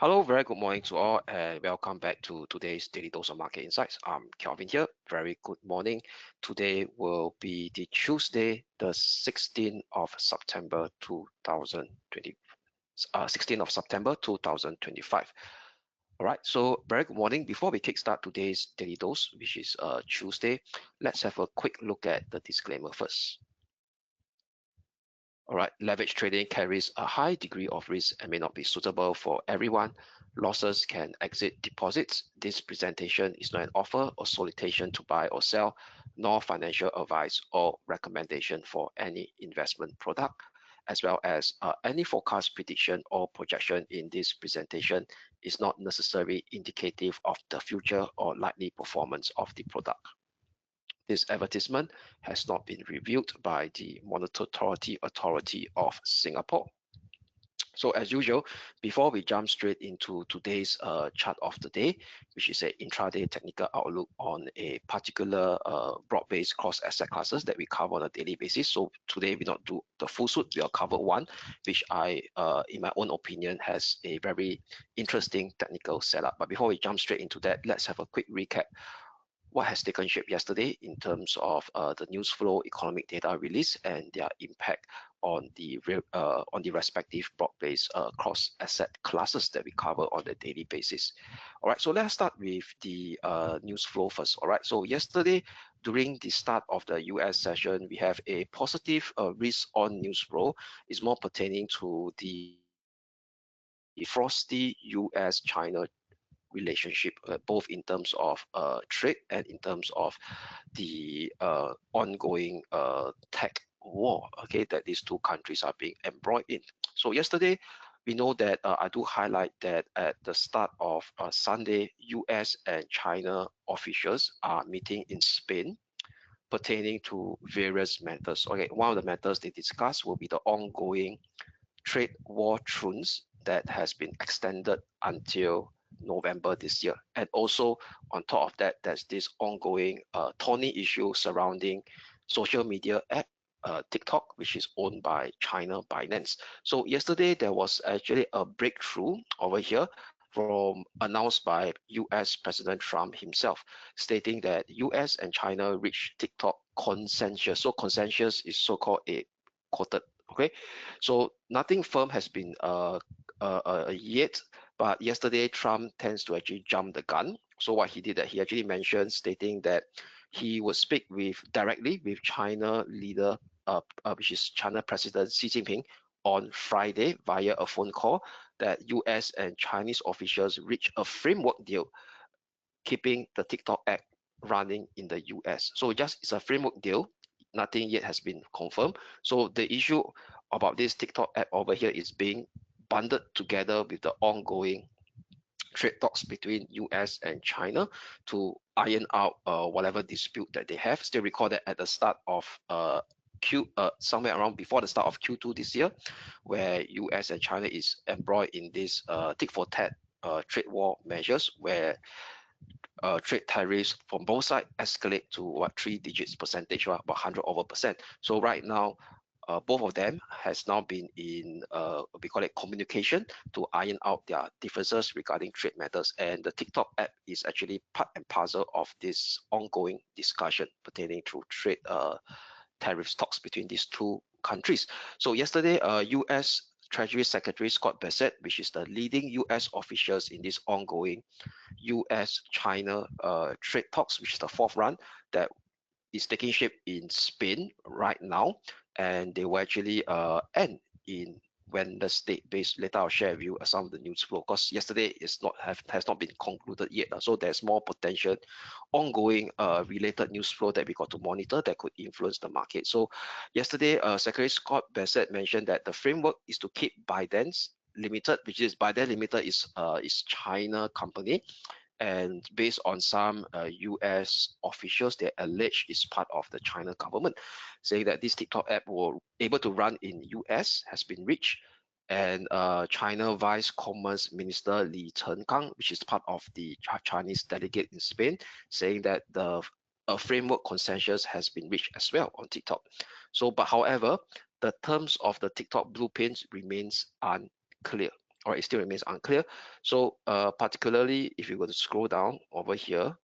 Hello, very good morning to all, and welcome back to today's Daily Dose of Market Insights. I'm Kelvin here. Very good morning. Today will be the Tuesday, the 16th of September 2020, 16th of September 2025. All right, so very good morning. Before we kickstart today's Daily Dose, which is Tuesday, let's have a quick look at the disclaimer first. All right, leverage trading carries a high degree of risk and may not be suitable for everyone. Losses can exceed deposits. This presentation is not an offer or solicitation to buy or sell, nor financial advice or recommendation for any investment product, as well as any forecast, prediction, or projection in this presentation is not necessarily indicative of the future or likely performance of the product. This advertisement has not been reviewed by the Monetary Authority of Singapore. So as usual, before we jump straight into today's chart of the day, which is an intraday technical outlook on a particular broad-based cross asset classes that we cover on a daily basis. So today we not do the full suit, we'll cover one, which in my own opinion, has a very interesting technical setup. But before we jump straight into that, let's have a quick recap what has taken shape yesterday in terms of the news flow, economic data release, and their impact on the respective broad-based cross-asset classes that we cover on a daily basis. All right, so let's start with the news flow first. All right, so yesterday during the start of the US session, we have a positive risk-on news flow. It's more pertaining to the frosty US-China relationship, both in terms of trade and in terms of the ongoing tech war, okay, that these two countries are being embroiled in. So yesterday, we know that I do highlight that at the start of Sunday, US and China officials are meeting in Spain pertaining to various matters. Okay, one of the matters they discuss will be the ongoing trade war truce that has been extended until November this year. And also on top of that, there's this ongoing thorny issue surrounding social media app, TikTok, which is owned by China Binance. So yesterday there was actually a breakthrough over here announced by US President Trump himself, stating that US and China reached TikTok consensus. So consensus is so-called a quoted. Okay, so nothing firm has been yet, but yesterday Trump tends to actually jump the gun. So what he did, that he actually mentioned, stating that he would speak directly with China leader, which is China President Xi Jinping, on Friday via a phone call, that US and Chinese officials reached a framework deal keeping the TikTok app running in the US. So just it's a framework deal. Nothing yet has been confirmed. So the issue about this TikTok app over here is being bundled together with the ongoing trade talks between US and China to iron out whatever dispute that they have. Still recall that at the start of somewhere around before the start of Q2 this year, where US and China is embroiled in this tit for tat trade war measures, where trade tariffs from both sides escalate to what 3 digits percentage, about 100%. So right now, both of them has now been in we call it communication to iron out their differences regarding trade matters, and the TikTok app is actually part and parcel of this ongoing discussion pertaining to trade tariff talks between these two countries. So yesterday, US Treasury Secretary Scott Bessent, which is the leading US officials in this ongoing US-China trade talks, which is the fourth round that is taking shape in Spain right now, and they will actually end in Wednesday. Later I'll share with you some of the news flow, because yesterday has not been concluded yet. So there's more potential ongoing related news flow that we got to monitor that could influence the market. So yesterday, Secretary Scott Bessent mentioned that the framework is to keep Biden's Limited, which is Biden Limited is China company, and based on some US officials, they allege is part of the China government, saying that this TikTok app will able to run in US has been reached. And China Vice Commerce Minister Li Chenggang, which is part of the Chinese delegate in Spain, saying that a framework consensus has been reached as well on TikTok. So, but however, the terms of the TikTok blueprint remains unclear. or it still remains unclear. So particularly if you were to scroll down over here,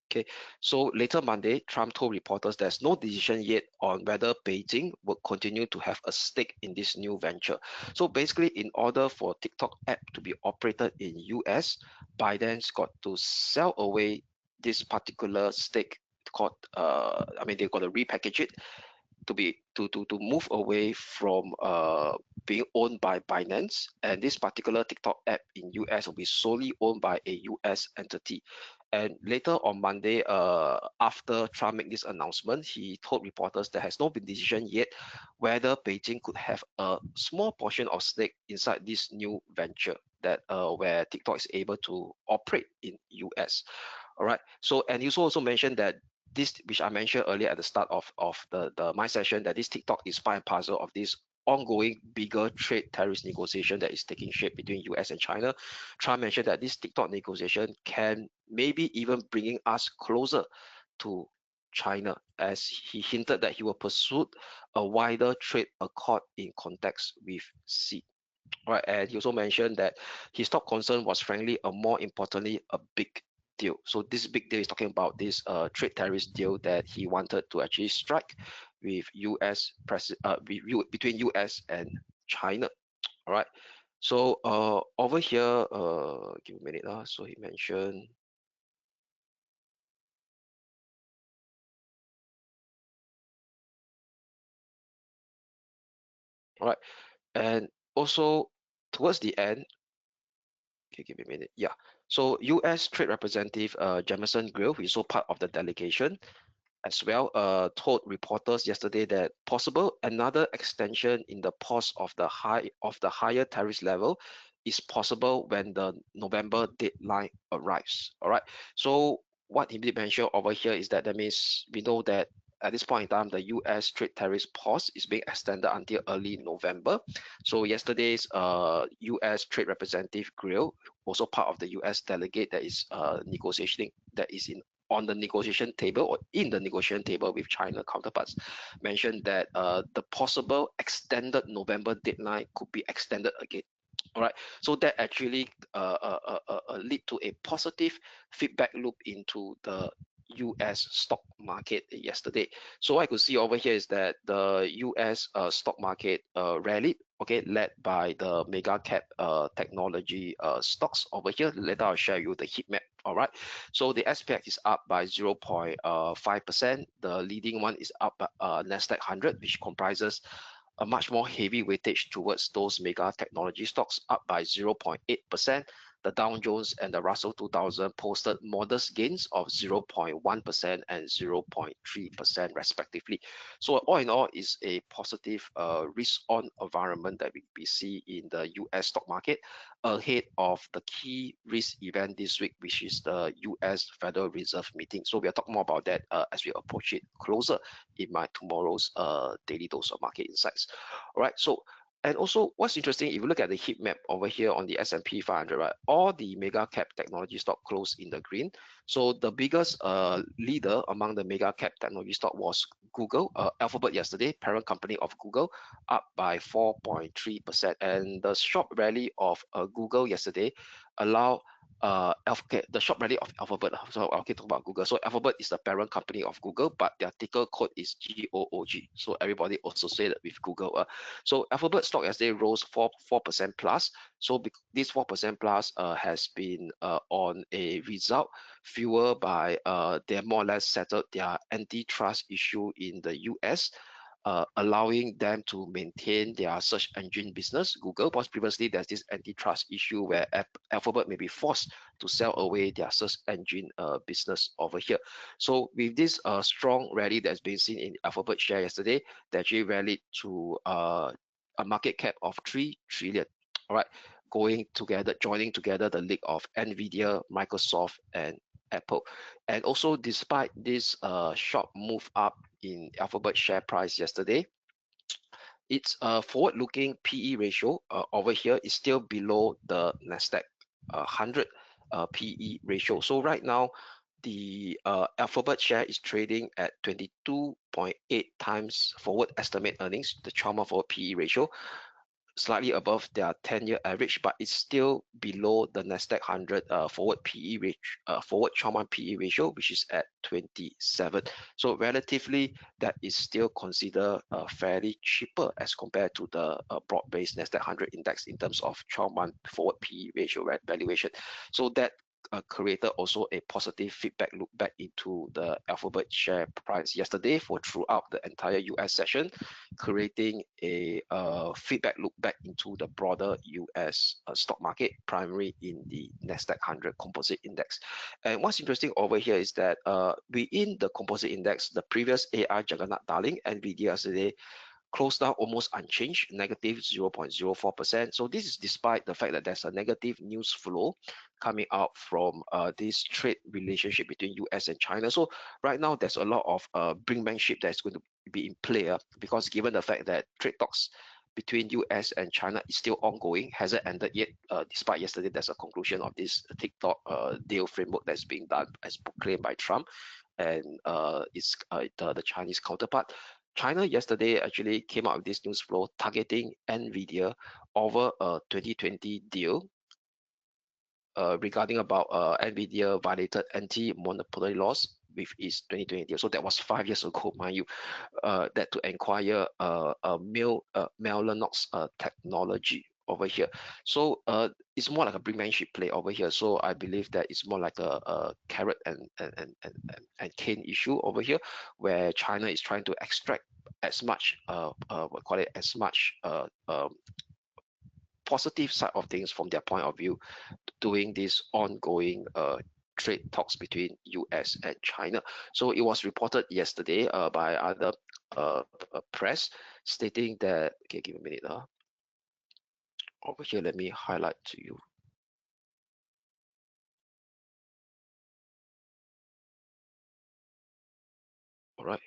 okay, so later Monday, Trump told reporters there's no decision yet on whether Beijing will continue to have a stake in this new venture. So basically, in order for TikTok app to be operated in US, Biden's got to sell away this particular stake called, they've got to repackage it to be to move away from being owned by Binance, and this particular TikTok app in US will be solely owned by a US entity. And later on Monday, after Trump made this announcement, he told reporters there has not been decision yet whether Beijing could have a small portion of stake inside this new venture that where TikTok is able to operate in US. All right. So, and you also mentioned that this, which I mentioned earlier at the start of the my session, that this TikTok is part and parcel of this ongoing bigger trade tariffs negotiation that is taking shape between US and China. Trump mentioned that this TikTok negotiation can maybe even bringing us closer to China, as he hinted that he will pursue a wider trade accord in context with Xi. Right, and he also mentioned that his top concern was frankly more importantly a big deal. So this big deal is talking about this trade tariffs deal that he wanted to actually strike with between US and China. All right. So over here, give me a minute. So he mentioned, all right, and also towards the end, okay, give me a minute. Yeah. So US Trade Representative Jamison Grill, who is also part of the delegation, as well, told reporters yesterday that possible another extension in the pause of the higher tariff level is possible when the November deadline arrives. All right. So what he did mention over here is that means we know that at this point in time, the U.S. trade tariffs pause is being extended until early November. So yesterday's U.S. Trade Representative Grill, also part of the U.S. delegate that is negotiating, that is on the negotiation table or in the negotiation table with China counterparts, mentioned that the possible extended November deadline could be extended again. All right, so that actually lead to a positive feedback loop into the US stock market yesterday. So what I could see over here is that the US stock market rallied, okay, led by the mega cap technology stocks over here. Later I'll share you the heat map. All right, so the SPX is up by 0.5%. The leading one is up Nasdaq 100, which comprises a much more heavy weightage towards those mega technology stocks, up by 0.8%. The Dow Jones and the Russell 2000 posted modest gains of 0.1% and 0.3% respectively. So all in all, is a positive risk-on environment that we see in the US stock market ahead of the key risk event this week, which is the US Federal Reserve meeting. So we'll talk more about that as we approach it closer in my tomorrow's daily dose of market insights. All right, so and also what's interesting, if you look at the heat map over here on the S&P 500, right, all the mega cap technology stock closed in the green. So the biggest leader among the mega cap technology stock was Google, Alphabet yesterday, parent company of Google, up by 4.3%. And the sharp rally of Google yesterday allowed the short rally of Alphabet. So I'll talk about Google. So Alphabet is the parent company of Google, but their ticker code is GOOG. So everybody associated with Google. So Alphabet stock yesterday rose 4% plus. So this 4% plus has been on a result fueled by they more or less settled their antitrust issue in the US. Allowing them to maintain their search engine business, Google, because previously there's this antitrust issue where Alphabet may be forced to sell away their search engine business over here. So with this strong rally that's been seen in Alphabet share yesterday, they actually rallied to a market cap of 3 trillion. All right, joining together the league of Nvidia, Microsoft, and Apple. And also, despite this sharp move up in Alphabet share price yesterday, its forward-looking PE ratio over here is still below the Nasdaq 100 PE ratio. So right now, the Alphabet share is trading at 22.8 times forward estimate earnings, the 12-month forward PE ratio. slightly above their 10-year average, but it's still below the Nasdaq 100 forward PE rate, forward 12-month PE ratio, which is at 27. So relatively, that is still considered fairly cheaper as compared to the broad-based Nasdaq 100 index in terms of 12-month forward PE ratio valuation. So that created also a positive feedback look back into the Alphabet share price yesterday for throughout the entire US session, creating a feedback look back into the broader US stock market, primarily in the Nasdaq 100 composite index. And what's interesting over here is that within the composite index, the previous AI juggernaut darling, NVIDIA yesterday, closed down almost unchanged, negative 0.04%. So this is despite the fact that there's a negative news flow coming out from this trade relationship between US and China. So right now there's a lot of brinkmanship that's going to be in play because given the fact that trade talks between US and China is still ongoing, hasn't ended yet, despite yesterday there's a conclusion of this TikTok deal framework that's being done as proclaimed by Trump and its the Chinese counterpart. China yesterday actually came out with this news flow targeting NVIDIA over a 2020 deal regarding about NVIDIA violated anti-monopoly laws with its 2020 deal. So that was 5 years ago, mind you, that to acquire Mellanox technology over here. So it's more like a brinkmanship play over here. So I believe that it's more like a carrot and cane issue over here, where China is trying to extract as much what call it as much positive side of things from their point of view, doing this ongoing trade talks between US and China. So it was reported yesterday by other press stating that, okay, give me a minute. Over here, let me highlight to you. All right.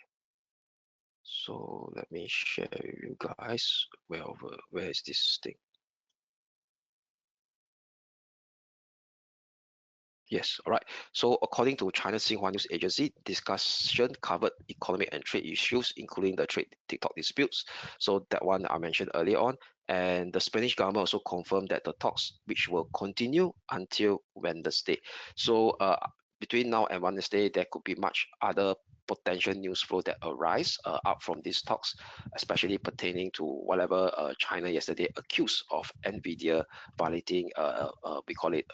So let me share with you guys where is this thing? Yes, all right. So according to China's Xinhua News Agency, discussion covered economic and trade issues, including the trade TikTok disputes. So that one I mentioned earlier on. And the Spanish government also confirmed that the talks, which will continue until Wednesday. So between now and Wednesday, there could be much other potential news flow that arise out from these talks, especially pertaining to whatever China yesterday accused of NVIDIA violating, we call it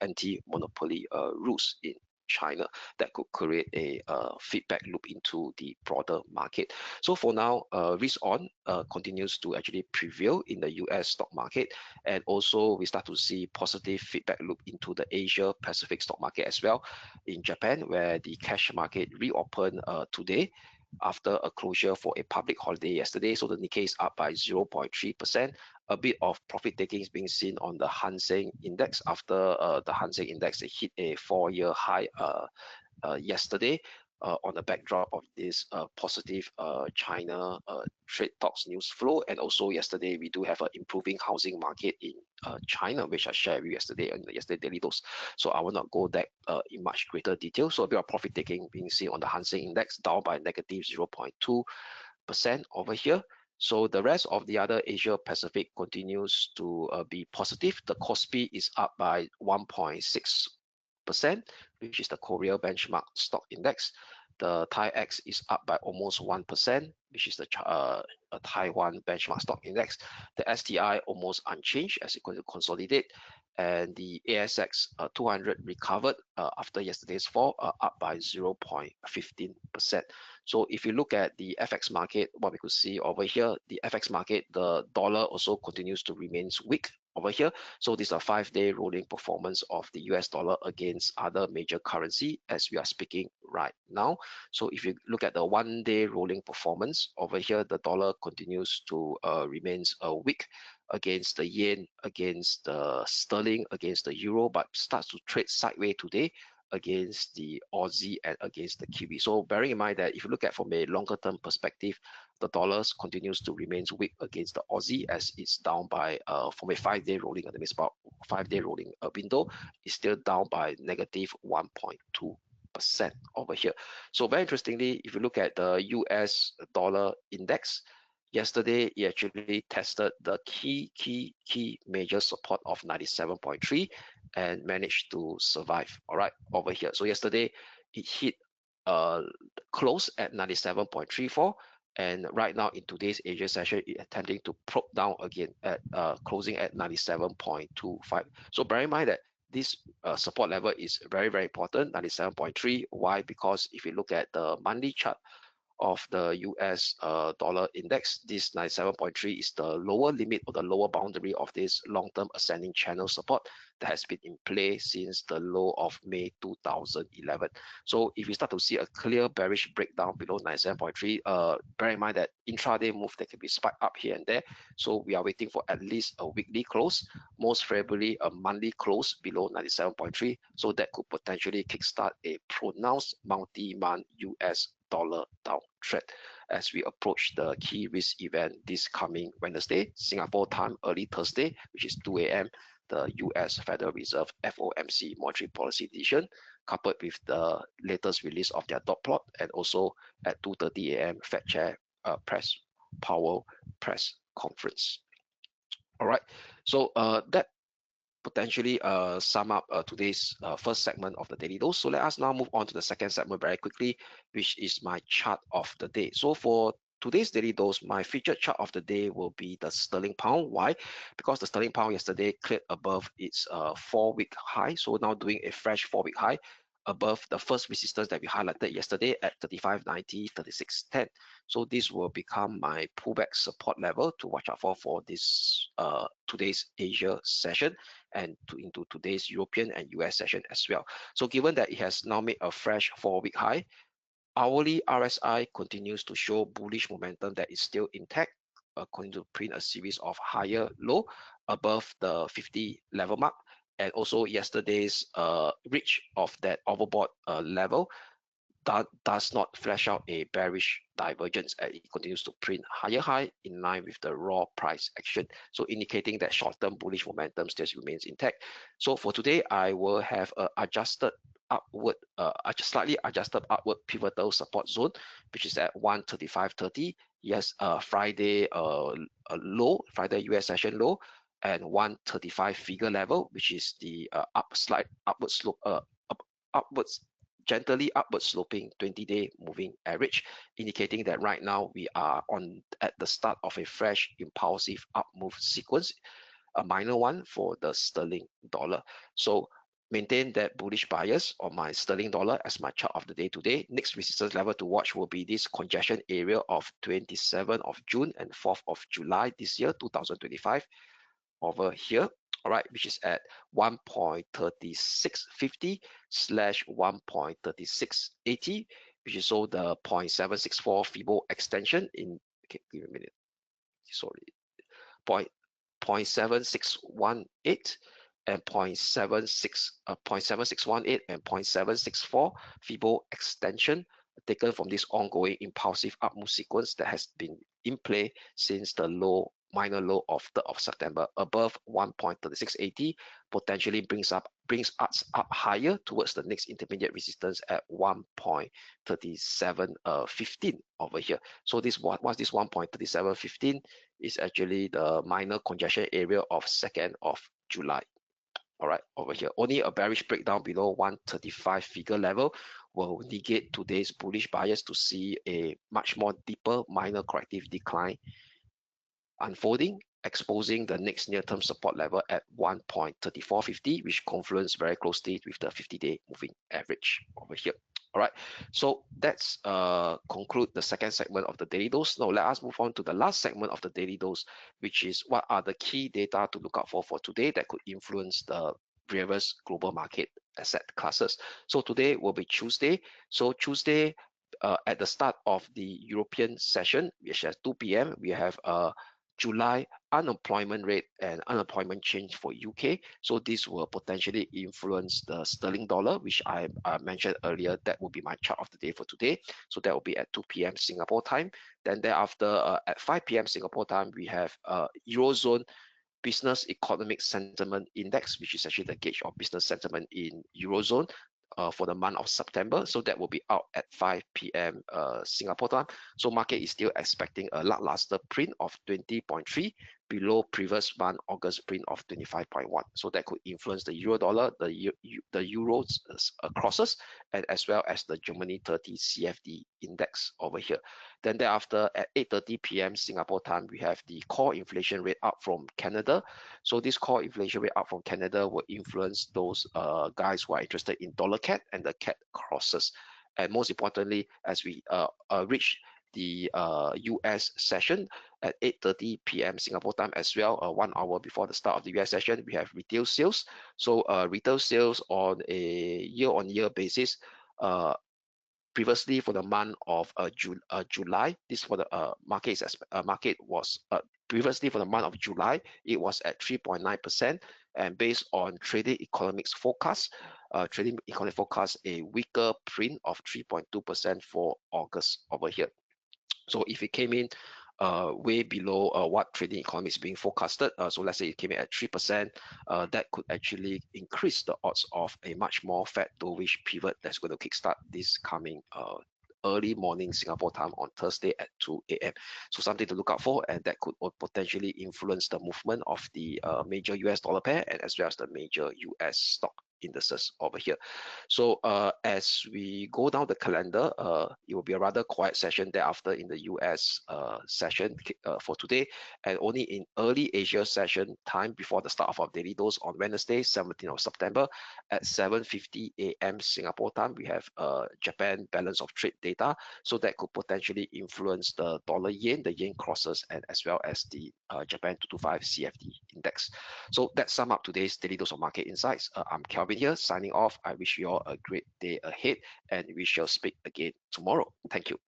anti-monopoly rules in China that could create a feedback loop into the broader market. So for now, risk on continues to actually prevail in the US stock market, and also we start to see positive feedback loop into the Asia Pacific stock market as well. In Japan, where the cash market reopened today after a closure for a public holiday yesterday. So the Nikkei is up by 0.3%. A bit of profit taking is being seen on the Hang Seng Index after the Hang Seng Index hit a 4-year high yesterday on the backdrop of this positive China trade talks news flow. And also yesterday, we do have an improving housing market in China, which I shared with you yesterday on the yesterday daily dose. So I will not go that in much greater detail. So a bit of profit taking being seen on the Hang Seng Index, down by negative 0.2% over here. So the rest of the other Asia Pacific continues to be positive. The Kospi is up by 1.6%, which is the Korea benchmark stock index. The TaiEx is up by almost 1%, which is the Taiwan benchmark stock index. The STI almost unchanged as it going to consolidate. And the ASX 200 recovered after yesterday's fall, up by 0.15%. So if you look at the FX market, what we could see over here, the FX market, the dollar also continues to remain weak over here. So this is a 5-day rolling performance of the US dollar against other major currency as we are speaking right now. So if you look at the 1-day rolling performance over here, the dollar continues to remains weak against the yen, against the sterling, against the euro, but starts to trade sideways today against the Aussie and against the Kiwi. So bearing in mind that if you look at from a longer term perspective, the dollars continues to remain weak against the Aussie as it's down by from a 5-day rolling, that means about 5-day rolling window, is still down by negative 1.2% over here. So very interestingly, if you look at the US dollar index, Yesterday, it actually tested the key major support of 97.3 and managed to survive. All right, over here. So yesterday, it hit close at 97.34, and right now in today's Asia session, it attempting to probe down again at closing at 97.25. So bear in mind that this support level is very important, 97.3. Why? Because if you look at the monthly chart of the US dollar index, this 97.3 is the lower limit or the lower boundary of this long-term ascending channel support that has been in play since the low of May 2011. So if you start to see a clear bearish breakdown below 97.3, bear in mind that intraday move that can be spiked up here and there. So we are waiting for at least a weekly close, most favorably a monthly close below 97.3. So that could potentially kickstart a pronounced multi-month US dollar downtrend as we approach the key risk event this coming Wednesday, Singapore time, early Thursday, which is 2 a.m., the US Federal Reserve FOMC monetary policy decision, coupled with the latest release of their dot plot, and also at 2:30 a.m. Fed Chair Powell press conference. All right, so that potentially sum up today's first segment of the daily dose. So let us now move on to the second segment very quickly, which is my chart of the day. So for today's daily dose, my featured chart of the day will be the sterling pound. Why? Because the sterling pound yesterday cleared above its 4-week high, so now doing a fresh 4-week high above the first resistance that we highlighted yesterday at 35.90, 36.10. So this will become my pullback support level to watch out for this today's Asia session and into today's European and US session as well. So given that it has now made a fresh 4-week high, hourly RSI continues to show bullish momentum that is still intact, going to print a series of higher low above the 50 level mark. And also yesterday's reach of that overbought level that does not flash out a bearish divergence and it continues to print higher high in line with the raw price action. So indicating that short-term bullish momentum still remains intact. So for today, I will have a adjusted upward, slightly adjusted upward pivotal support zone, which is at 135.30. Yes, Friday low, Friday US session low, and 135 figure level, which is the slight upward slope, upwards gently upward sloping 20-day moving average, indicating that right now we are at the start of a fresh impulsive up move sequence, a minor one for the sterling dollar. So maintain that bullish bias on my sterling dollar as my chart of the day today. Next resistance level to watch will be this congestion area of 27th of June and 4th of July this year, 2025, over here, all right, which is at 1.3650 / 1.3680, which is so the 0.764 Fibo extension in, okay, give me a minute, sorry, 0.7618 and 0.7618 and 0.764 Fibo extension taken from this ongoing impulsive up move sequence that has been in play since the minor low of 3rd of September above 1.3680, potentially brings us up higher towards the next intermediate resistance at 1.3715 over here. So this what's this 1.3715 is actually the minor congestion area of 2nd of July. All right, over here, only a bearish breakdown below 135 figure level will negate today's bullish bias to see a much more deeper minor corrective decline unfolding, exposing the next near-term support level at 1.3450, which confluence very closely with the 50-day moving average over here. All right, so that's conclude the second segment of the daily dose. Now let us move on to the last segment of the daily dose, which is what are the key data to look out for today that could influence the various global market asset classes. So today will be Tuesday. So Tuesday, at the start of the European session, which is 2 p.m., we have July unemployment rate and unemployment change for UK. So this will potentially influence the sterling dollar, which I mentioned earlier. That will be my chart of the day for today. So that will be at 2 p.m. Singapore time. Then thereafter, at 5 p.m. Singapore time, we have Eurozone Business Economic Sentiment Index, which is actually the gauge of business sentiment in Eurozone. for the month of September. So that will be out at 5 p.m. Singapore time. So market is still expecting a lackluster print of 20.3 below previous month August print of 25.1. So that could influence the euro dollar, the euros crosses, and as well as the Germany 30 CFD index over here. Then thereafter at 8:30 p.m. Singapore time, we have the core inflation rate up from Canada. So this core inflation rate up from Canada will influence those guys who are interested in dollar CAD and the CAD crosses. And most importantly, as we reach the US session at 8:30 p.m. Singapore time as well, 1 hour before the start of the US session, we have retail sales. So retail sales on a year-on-year basis, previously for the month of July, this for the market was previously for the month of July, it was at 3.9%, and based on trading economics forecast, a weaker print of 3.2% for August over here. So if it came in way below what trading economy is being forecasted, so let's say it came in at 3%, that could actually increase the odds of a much more Fed dovish pivot that's going to kickstart this coming early morning Singapore time on Thursday at 2 a.m. So something to look out for, and that could potentially influence the movement of the major US dollar pair and as well as the major US stock indices over here. So as we go down the calendar, it will be a rather quiet session thereafter in the US session for today, and only in early Asia session time before the start of our daily dose on Wednesday, 17th of September at 7:50 a.m. Singapore time, we have Japan balance of trade data. So that could potentially influence the dollar yen, the yen crosses, and as well as the Japan 225 CFD index. So that sum up today's daily dose of market insights. I'm Kelvin here signing off. I wish you all a great day ahead, and we shall speak again tomorrow. Thank you.